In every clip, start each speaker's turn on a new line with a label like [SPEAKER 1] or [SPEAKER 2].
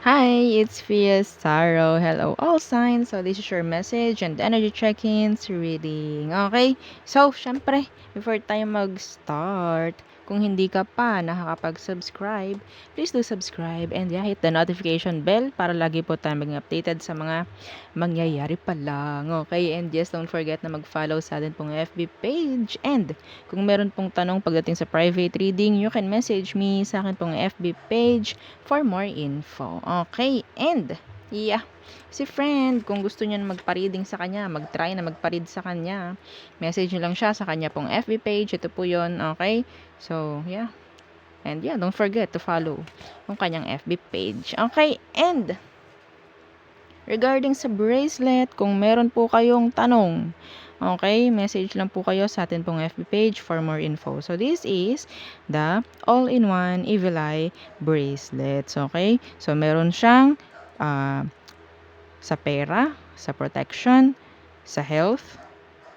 [SPEAKER 1] Hi, it's Fia Saro. Hello, all signs. So, this is your message and energy check-ins reading. Okay? So, syempre, before tayo mag-start, kung hindi ka pa nakakapag-subscribe, please do subscribe and hit the notification bell para lagi po tayo maging updated sa mga mangyayari pa lang. Okay? And yes, don't forget na mag-follow sa atin pong FB page. And kung meron pong tanong pagdating sa private reading, you can message me sa akin pong FB page for more info. Okay, and yeah, si friend, kung gusto niya na magpa-reading sa kanya, mag-try na magpa-read sa kanya, message niyo lang siya sa kanya pong FB page. Ito po yun, okay? So, yeah. And yeah, don't forget to follow yung kanyang FB page. Okay, and regarding sa bracelet, kung meron po kayong tanong, okay, message lang po kayo sa atin pong FB page for more info. So, this is the all-in-one Evil Eye bracelets, okay? So, meron siyang sa pera, sa protection, sa health,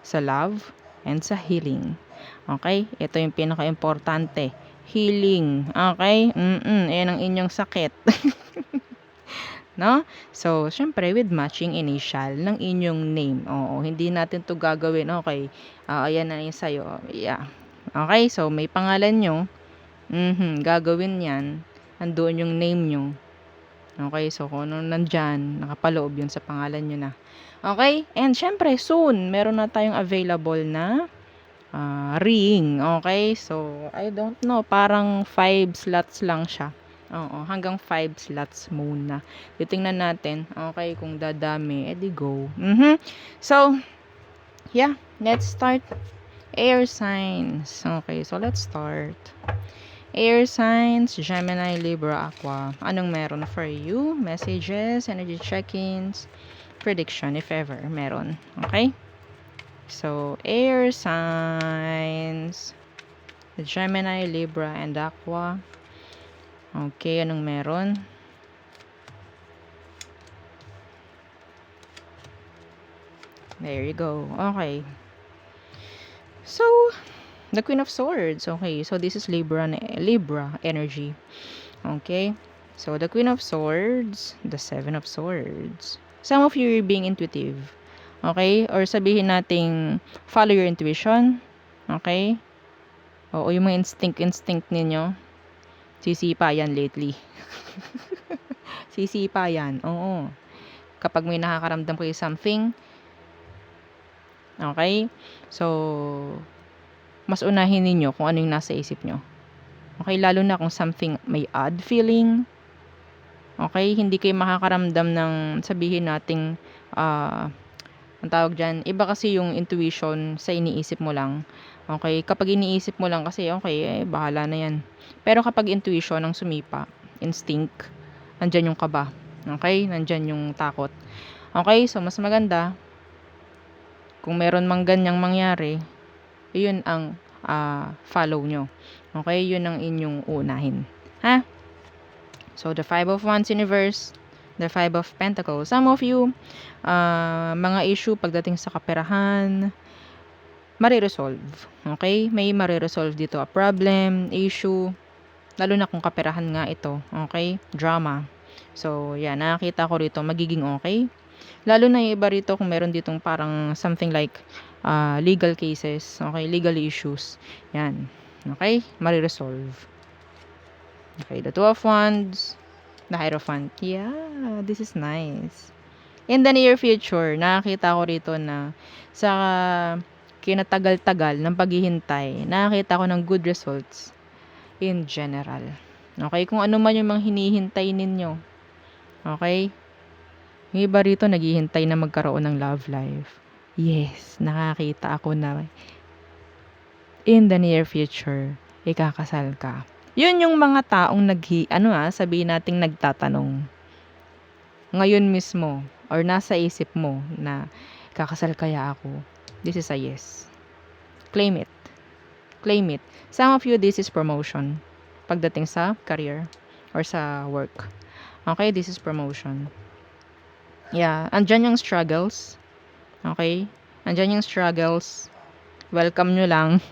[SPEAKER 1] sa love, and sa healing. Okay? Ito yung pinaka-importante. Healing. Okay? Ayan ang inyong sakit. No? So, syempre, with matching initial ng inyong name. Oo, hindi natin to gagawin. Okay, ayan na yung sa'yo. Yeah. Okay, so may pangalan nyo. Gagawin yan. Andoon yung name nyo. Okay, so kung ano nandyan, nakapaloob yun sa pangalan nyo na. Okay, and syempre, soon, meron na tayong available na ring. Okay, so, I don't know, parang 5 slots lang siya. Oo, hanggang 5 slots muna. Titingnan natin. Okay, kung dadami, edi go. So, yeah, let's start. Air signs. Okay, so let's start. Air signs, Gemini, Libra, Aqua. Anong meron for you? Messages, energy check-ins, prediction, if ever meron. Okay? So, air signs, Gemini, Libra, and Aqua. Okay, anong meron? There you go. Okay. So, the Queen of Swords. Okay, so this is Libra energy. Okay. So, the Queen of Swords, the Seven of Swords. Some of you are being intuitive. Okay? Or sabihin nating follow your intuition. Okay? Oo, yung mga instinct ninyo. Sisipa yan lately. Sisipa yan. Oo. Kapag may nakakaramdam kayo something, okay? So, mas unahin ninyo kung ano yung nasa isip nyo. Okay? Lalo na kung something may odd feeling. Okay? Hindi kayo makakaramdam ng sabihin nating ang tawag dyan, iba kasi yung intuition sa iniisip mo lang. Okay? Kapag iniisip mo lang kasi, okay, bahala na yan. Pero kapag intuition ang sumipa, instinct, nandyan yung kaba. Okay? Nandyan yung takot. Okay? So, mas maganda, kung meron mang ganyang mangyari, yun ang follow nyo. Okay? Yun ang inyong unahin. Ha? So, the Five of Wands universe, the Five of Pentacles. Some of you, mga issue pagdating sa kaperahan, mariresolve. Okay? May mariresolve dito. A problem, issue, lalo na kung kaperahan nga ito. Okay? Drama. So, yan. Nakakita ko rito, magiging okay. Lalo na yung iba rito kung meron ditong parang something like legal cases. Okay? Legal issues. Yan. Okay? Mariresolve. Okay, the Two of Wands, the Hierophant. Yeah, this is nice. In the near future, nakakita ko rito na sa kinatagal-tagal ng paghihintay, nakakita ko ng good results in general. Okay, kung ano man yung mga hinihintay ninyo. Okay? Yung iba rito naghihintay na magkaroon ng love life. Yes, nakakita ako na in the near future, ikakasal ka. Yun yung mga taong sabihin nating nagtatanong. Ngayon mismo, or nasa isip mo na kakasal kaya ako. This is a yes. Claim it. Claim it. Some of you, this is promotion. Pagdating sa career or sa work. Okay, this is promotion. Yeah, andyan yung struggles. Okay? Andyan yung struggles. Welcome nyo lang.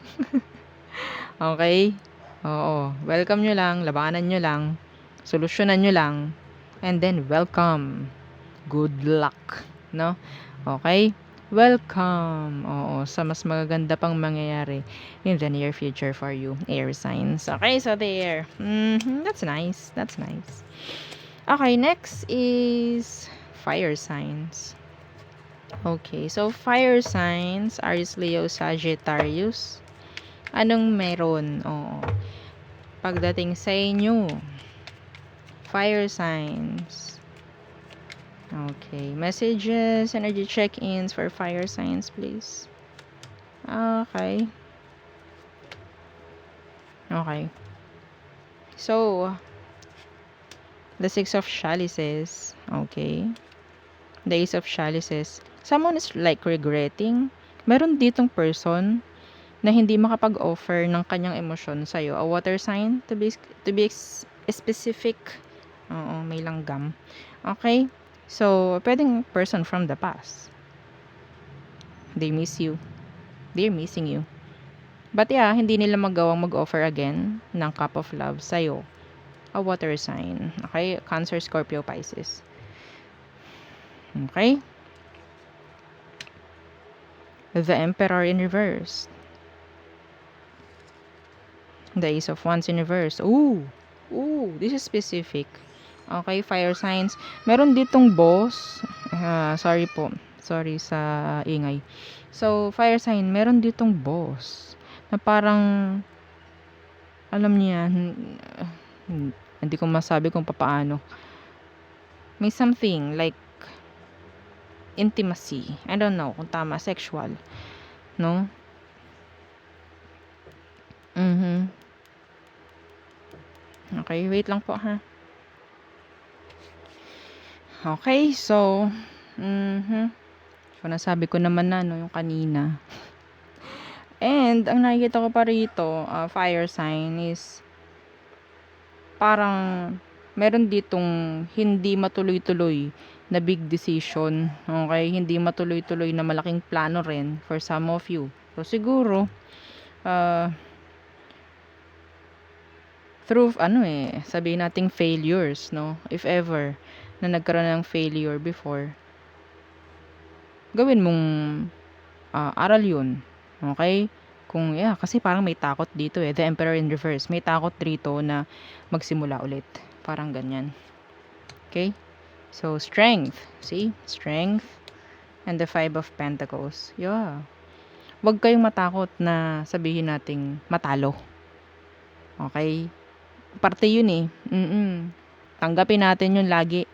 [SPEAKER 1] Okay? Oo. Welcome nyo lang. Labanan nyo lang. Solusyonan nyo lang. And then, welcome. Good luck. No? Okay? Welcome. Oo, sa mas magaganda pang mangyayari in the near future for you, air signs. Okay, so there. That's nice. That's nice. Okay, next is fire signs. Okay, so fire signs, Aries, Leo, Sagittarius. Anong meron? Oo. Pagdating sa inyo, fire signs. Okay, messages, energy check-ins for fire signs, please. Okay. Okay. So, the Six of Chalices. Okay. The Ace of Chalices. Someone is like regretting. Meron ditong person na hindi makapag-offer ng kanyang emosyon sa'yo. A water sign, to be specific. Oo, may langgam. Okay? So, pwedeng person from the past. They miss you. They're missing you. But yeah, hindi nila magawang mag-offer again ng cup of love sa'yo. A water sign. Okay? Cancer, Scorpio, Pisces. Okay? The Emperor in reverse. The Ace of Wands in reverse. Ooh! Ooh! This is specific. Okay, fire signs. Meron ditong boss. Sorry po. Sorry sa ingay. So, fire sign, meron ditong boss. Na parang, alam niya, hindi ko masabi kung paano. May something like intimacy. I don't know kung tama, sexual. No? Okay, wait lang po ha. Okay, so, so nasabi ko naman na, no, yung kanina. And, ang nakikita ko pa rito, fire sign is, parang, meron ditong hindi matuloy-tuloy na big decision. Okay, hindi matuloy-tuloy na malaking plano rin for some of you. So, siguro, through, sabihin nating failures, no? If ever, na nagkaroon ng failure before, gawin mong aral yun. Okay? Kasi parang may takot dito eh. The Emperor in reverse. May takot dito na magsimula ulit. Parang ganyan. Okay? So, strength. See? Strength. And the Five of Pentacles. Yeah. Huwag kayong matakot na sabihin nating matalo. Okay? Parte yun eh. Tanggapin natin yun lagi.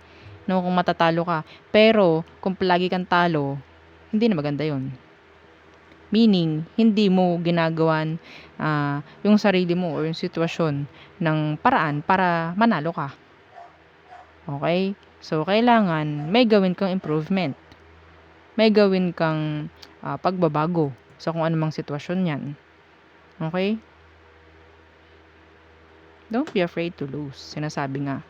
[SPEAKER 1] No, kung matatalo ka. Pero, kung palagi kang talo, hindi na maganda yun. Meaning, hindi mo ginagawan yung sarili mo or yung sitwasyon ng paraan para manalo ka. Okay? So, kailangan may gawin kang improvement. May gawin kang pagbabago sa kung anumang sitwasyon yan. Okay? Don't be afraid to lose. Sinasabi nga.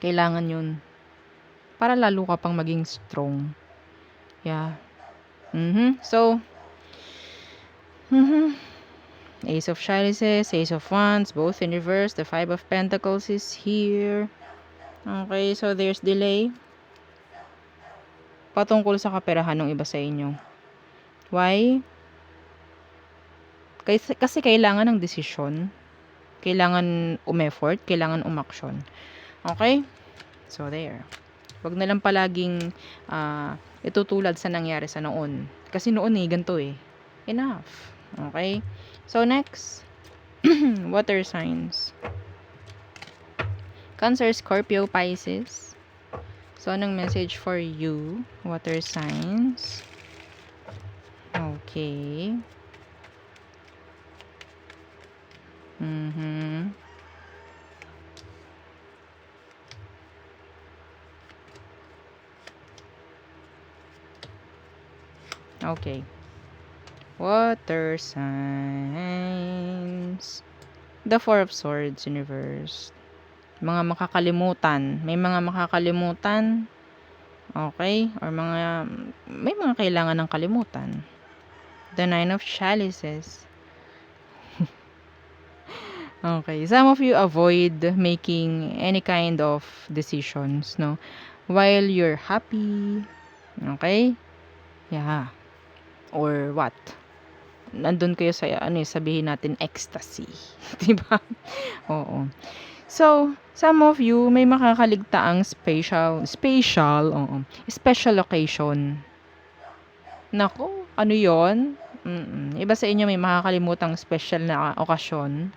[SPEAKER 1] Kailangan yun. Para lalo ka pang maging strong. Yeah. So, Ace of Chalices, Ace of Wands, both in reverse. The Five of Pentacles is here. Okay, so there's delay. Patungkol sa kaperahan ng iba sa inyo. Why? Kasi kailangan ng desisyon. Kailangan umeffort, kailangan umaksyon. Okay? So, there. Wag na lang palaging itutulad sa nangyari sa noon. Kasi noon ganito eh. Enough. Okay? So, next. Water signs. Cancer, Scorpio, Pisces. So, anong message for you? Water signs. Okay. Okay. Water signs. The Four of Swords in reverse. Mga makakalimutan. May mga makakalimutan. Okay? Or may mga kailangan ng kalimutan. The Nine of Chalices. Okay. Some of you avoid making any kind of decisions, no? While you're happy. Okay? Yeah. Or what? Nandun kayo sa, sabihin natin, ecstasy. 'Di ba? Oo. So, some of you may makakaligtaang special occasion. Naku, ano yon? Iba sa inyo may makakalimutang special na okasyon.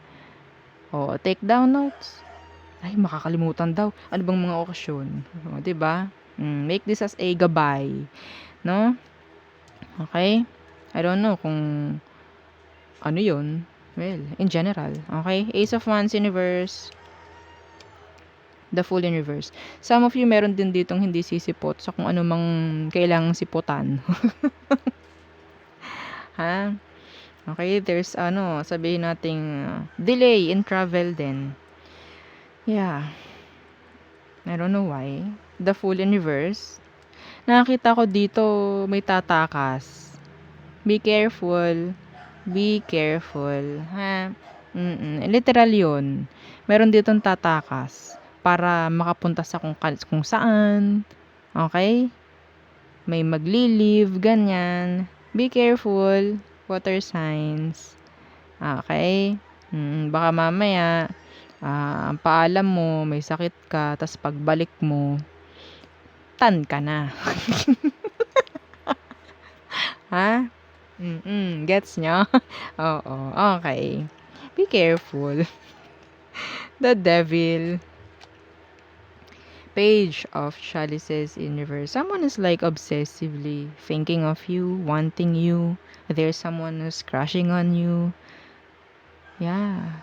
[SPEAKER 1] Oo, take down notes. Ay, makakalimutan daw. Ano bang mga okasyon? O, 'di ba? Make this as a gabay, no? Okay? I don't know kung ano yon. Well, in general. Okay? Ace of Wands Universe. The Fool in Reverse. Some of you meron din ditong hindi sisipot sa kung ano mang kailangang siputan. Ha? Okay, there's sabihin nating delay in travel din. Yeah. I don't know why. The Fool in Reverse. Nakakita ko dito may tatakas. Be careful. Be careful. Ha? Literal yun. Meron ditong tatakas para makapunta sa kung saan. Okay? May magli-leave, ganyan. Be careful. Water signs. Okay? Baka mamaya, ang paalam mo, may sakit ka, tas pagbalik mo, tan ka na. Ha? Gets nyo? Oo, okay. Be careful. The Devil. Page of Chalices in Reverse. Someone is like obsessively thinking of you, wanting you. There's someone who's crushing on you. Yeah.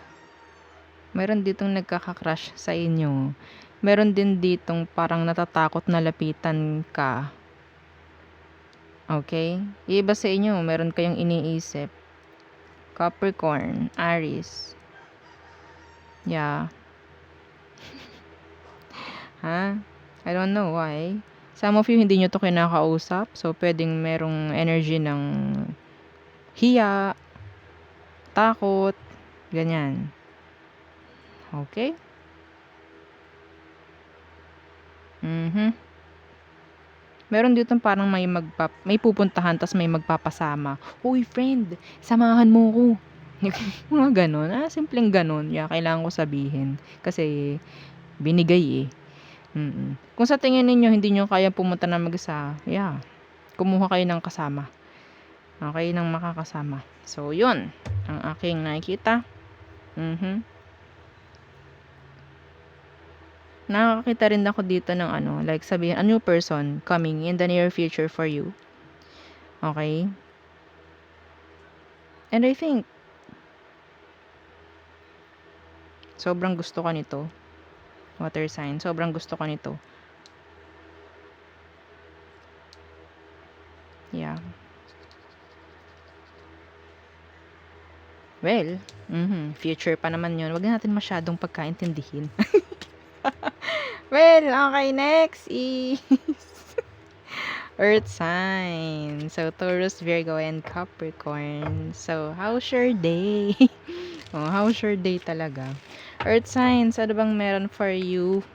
[SPEAKER 1] Meron ditong nagkaka-crush sa inyo. Meron din ditong parang natatakot na lapitan ka. Okay? Iba sa inyo, meron kayong iniisip. Capricorn, Aries. Yeah. Ha? I don't know why. Some of you, hindi nyo to kinakausap. So, pwedeng merong energy ng hiya, takot, ganyan. Okay? Meron dito parang may pupuntahan tas may magpapasama. Uy, friend, samahan mo ko. Mga ganon. Simpleng ganon. Yeah, kailangan ko sabihin. Kasi, binigay eh. Kung sa tingin ninyo hindi nyo kaya pumunta na mag-isa, yeah, kumuha kayo ng kasama. Okay, ng makakasama. So, yun ang aking nakikita. Nakakita rin ako dito ng like sabihin, a new person coming in the near future for you. Okay? And I think, sobrang gusto ko nito. Water sign. Sobrang gusto ko nito. Yeah. Well, future pa naman yun. Wag natin masyadong pagkaintindihin. Well, okay, next is Earth sign. So, Taurus, Virgo, and Capricorn. So, how's your day? How's your day talaga? Earth signs, ano bang meron for you?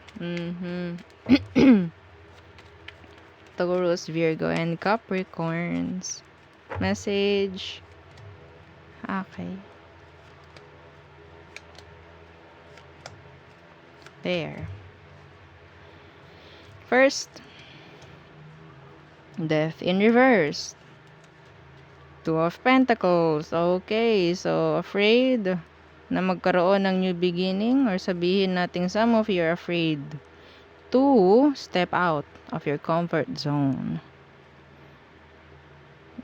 [SPEAKER 1] Taurus, Virgo, and Capricorns. Message. Okay. There. First, Death in reverse. Two of Pentacles. Okay, so afraid na magkaroon ng new beginning, or sabihin natin some of you are afraid to step out of your comfort zone.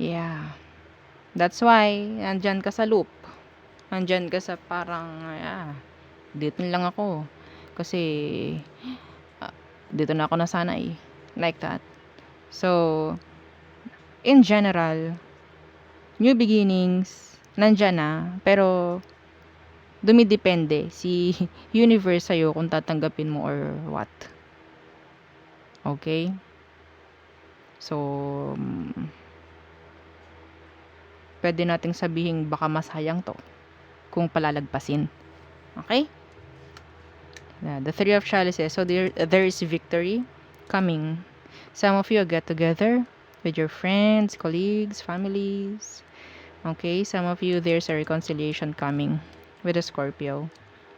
[SPEAKER 1] Yeah. That's why nandyan ka sa loop. Nandyan ka sa parang dito lang ako. Kasi dito na ako nasanay. Like that. So, in general, new beginnings, nandyan na, pero dumidepende si universe sa'yo kung tatanggapin mo or what. Okay? So, pwede nating sabihin baka masayang to kung palalagpasin. Okay? The Three of Chalices. So there is victory coming. Some of you get together with your friends, colleagues, families. Okay? Some of you, there's a reconciliation coming with a Scorpio.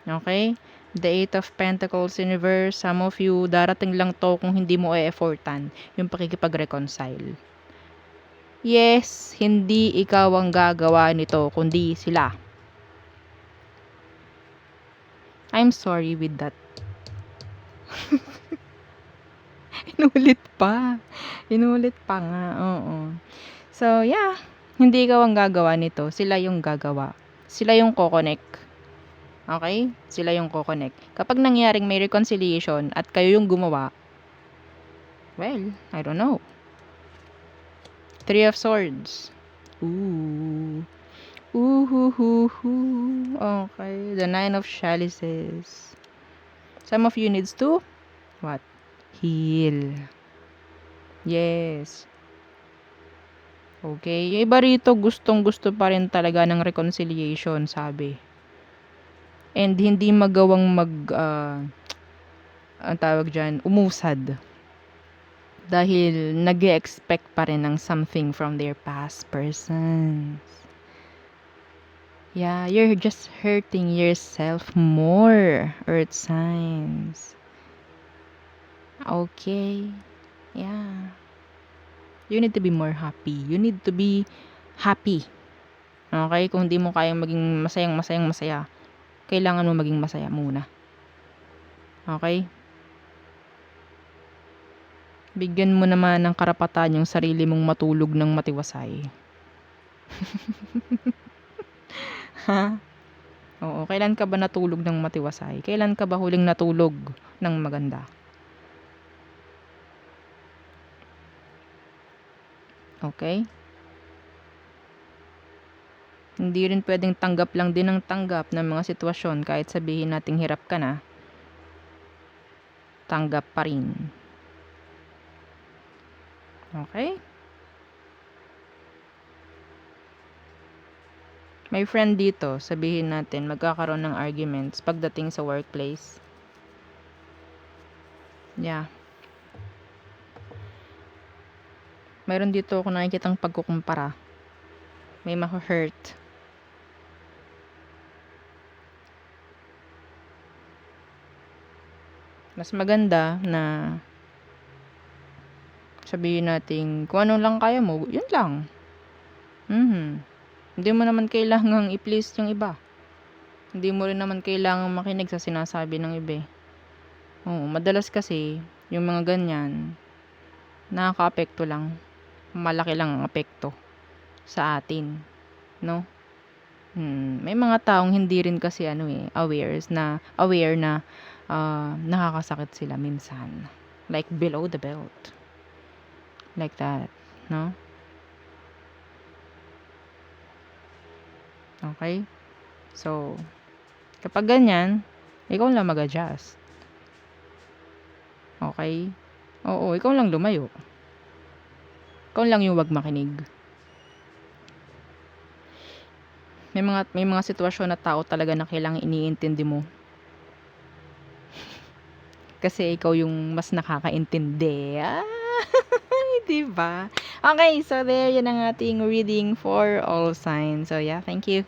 [SPEAKER 1] Okay? The Eight of Pentacles Universe. Some of you, darating lang to kung hindi mo e-effortan yung pakikipag-reconcile. Yes, hindi ikaw ang gagawa nito, kundi sila. I'm sorry with that. Inulit pa. Inulit pa nga, oo. So, yeah. Hindi ikaw ang gagawa nito. Sila yung gagawa. Sila yung ko-connect. Okay? Sila yung ko-connect. Kapag nangyaring may reconciliation at kayo yung gumawa, well, I don't know. Three of Swords. Ooh. Ooh. Okay. The Nine of Chalices. Some of you needs to, what? Heal. Yes. Okay. Yung iba rito, gustong-gusto pa rin talaga ng reconciliation, sabi. And hindi magawang ang tawag dyan, umusad. Dahil nag-expect pa rin ng something from their past persons. Yeah, you're just hurting yourself more, Earth signs. Okay. Yeah. You need to be more happy. You need to be happy. Okay? Kung di mo kayang maging masaya, kailangan mo maging masaya muna. Okay? Bigyan mo naman ng karapatan yung sarili mong matulog ng matiwasay. Ha? Oo, kailan ka ba natulog ng matiwasay? Kailan ka ba huling natulog ng maganda? Okay? Hindi rin pwedeng tanggap lang din ng tanggap ng mga sitwasyon kahit sabihin nating hirap ka na. Tanggap pa rin. Okay? May friend dito, sabihin natin magkakaroon ng arguments pagdating sa workplace. Yeah. Mayroon dito ako nakikitang pagkukumpara. May ma-hurt. Mas maganda na sabihin natin kung ano lang kaya mo, yun lang. Hindi mo naman kailangang i-please yung iba. Hindi mo rin naman kailangang makinig sa sinasabi ng iba. Oo, madalas kasi yung mga ganyan nakakaapekto lang. Malaki lang ang apekto sa atin, no? May mga taong hindi rin kasi aware na nakakasakit sila minsan. Like below the belt. Like that, no? Okay? So, kapag ganyan, ikaw lang mag-adjust. Okay? Oo, ikaw lang lumayo. Ikaw lang yung wag makinig. May mga sitwasyon na tao talaga na kailangang iniintindi mo. Kasi ikaw yung mas nakakaintindi. Diba? Okay, so there, yan ang ating reading for all signs. So yeah, thank you.